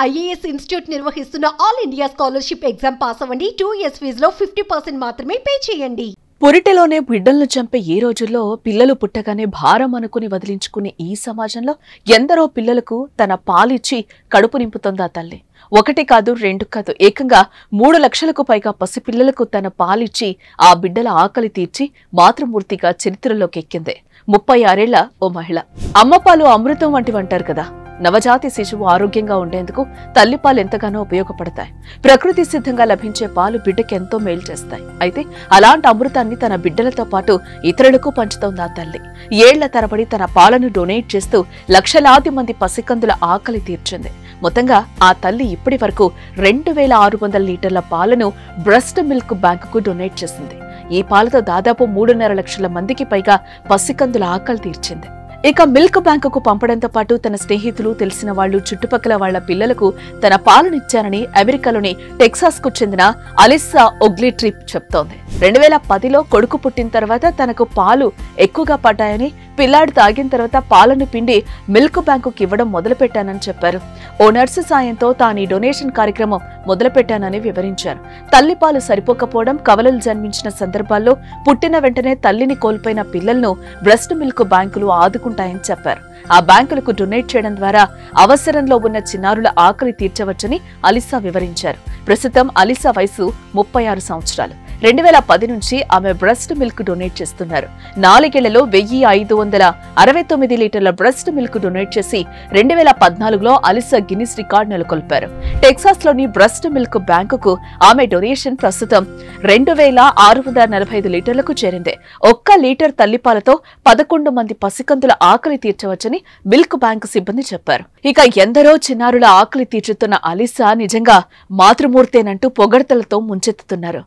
IAS institute నిర్వహిస్తున్న all India scholarship exam pass అవ్వండి. 2 years ఫీజులో 50% మాత్రమే పే చేయండి. పురిటిలోనే బిడ్డలను చంపే ఈ రోజుల్లో పిల్లలు పుట్టగానే భారం అనుకుని వదిలించుకునే ఈ సమాజంలో ఎందరో పిల్లలకు తన పాలిచ్చి కడుపు నింపుతోందా తల్లి. ఒకటి కాదు, రెండు కాదు, ఏకంగా 3 లక్షలకు పైగా పసిపిల్లలకు తన పాలిచ్చి ఆ బిడ్డల ఆకలి తీర్చి మాతృమూర్తిగా చరిత్రలోకి ఎక్కింది 36 ఏళ్ల ఓ మహిళ. అమ్మపాలు అమృతం వంటివంటారు కదా. నవజాతి శిశువు ఆరోగ్యంగా ఉండేందుకు తల్లిపాలు ఎంతగానో ఉపయోగపడతాయి. ప్రకృతి సిద్ధంగా లభించే పాలు బిడ్డకి ఎంతో మేలు చేస్తాయి. అయితే అలాంటి అమృతాన్ని తన బిడ్డలతో పాటు ఇతరులకు పంచుతోంది ఆ తల్లి. ఏళ్ల తరబడి తన పాలను డొనేట్ చేస్తూ లక్షలాది మంది పసికందుల ఆకలి తీర్చింది. మొత్తంగా ఆ తల్లి ఇప్పటి వరకు 2600 లీటర్ల పాలను బ్రెస్ట్ మిల్క్ బ్యాంకుకు డొనేట్ చేసింది. ఈ పాలతో దాదాపు 3.5 లక్షల మందికి పైగా పసికందుల ఆకలి తీర్చింది. ఇక మిల్క్ బ్యాంకుకు పంపడంతో పాటు తన స్నేహితులు, తెలిసిన వాళ్లు, చుట్టుపక్కల వాళ్ల పిల్లలకు తన పాలనిచ్చానని అమెరికాలోని టెక్సాస్ కు చెందిన అలిస్సా ఒగ్లిట్రిప్ చెప్తోంది. 2010లో కొడుకు పుట్టిన తర్వాత తనకు పాలు ఎక్కువగా పడ్డాయని, పిల్లాడు తాగిన తర్వాత పాలను పిండి మిల్క్ బ్యాంకుకి ఇవ్వడం మొదలుపెట్టానని చెప్పారు. ఓ నర్సు సాయంతో తాను ఈ డొనేషన్ కార్యక్రమం మొదలుపెట్టానని వివరించారు. తల్లిపాలు సరిపోకపోవడం, కవలలు జన్మించిన సందర్భాల్లో పుట్టిన వెంటనే తల్లిని కోల్పోయిన పిల్లలను బ్రెస్ట్ మిల్క్ బ్యాంకులు ఆదుకుంటాయని చెప్పారు. ఆ బ్యాంకులకు డొనేట్ చేయడం ద్వారా అవసరంలో ఉన్న చిన్నారుల ఆకలి తీర్చవచ్చని అలిసా వివరించారు. ప్రస్తుతం అలిసా వయసు 36 సంవత్సరాలు. 2010 నుంచి ఆమె బ్రెస్ట్ మిల్క్ డొనేట్ చేస్తున్నారు. 4 ఏళ్లలో 1569 లీటర్ల బ్రెస్ట్ మిల్క్ డొనేట్ చేసి 2014లో అలిసా గిన్నిస్ రికార్డు నెలకొల్పారు. టెక్సాస్ లోని బ్రెస్ట్ మిల్క్ బ్యాంకుకు ఆమె డొనేషన్ ప్రస్తుతం 2645 లీటర్లకు చేరింది. 1 లీటర్ తల్లిపాలతో 11 మంది పసికందుల ఆకలి తీర్చవచ్చని మిల్క్ బ్యాంకు సిబ్బంది చెప్పారు. ఇక ఎందరో చిన్నారుల ఆకలి తీర్చుతున్న అలిసా నిజంగా మాతృమూర్తేనంటూ పొగడ్తలతో ముంచెత్తుతున్నారు.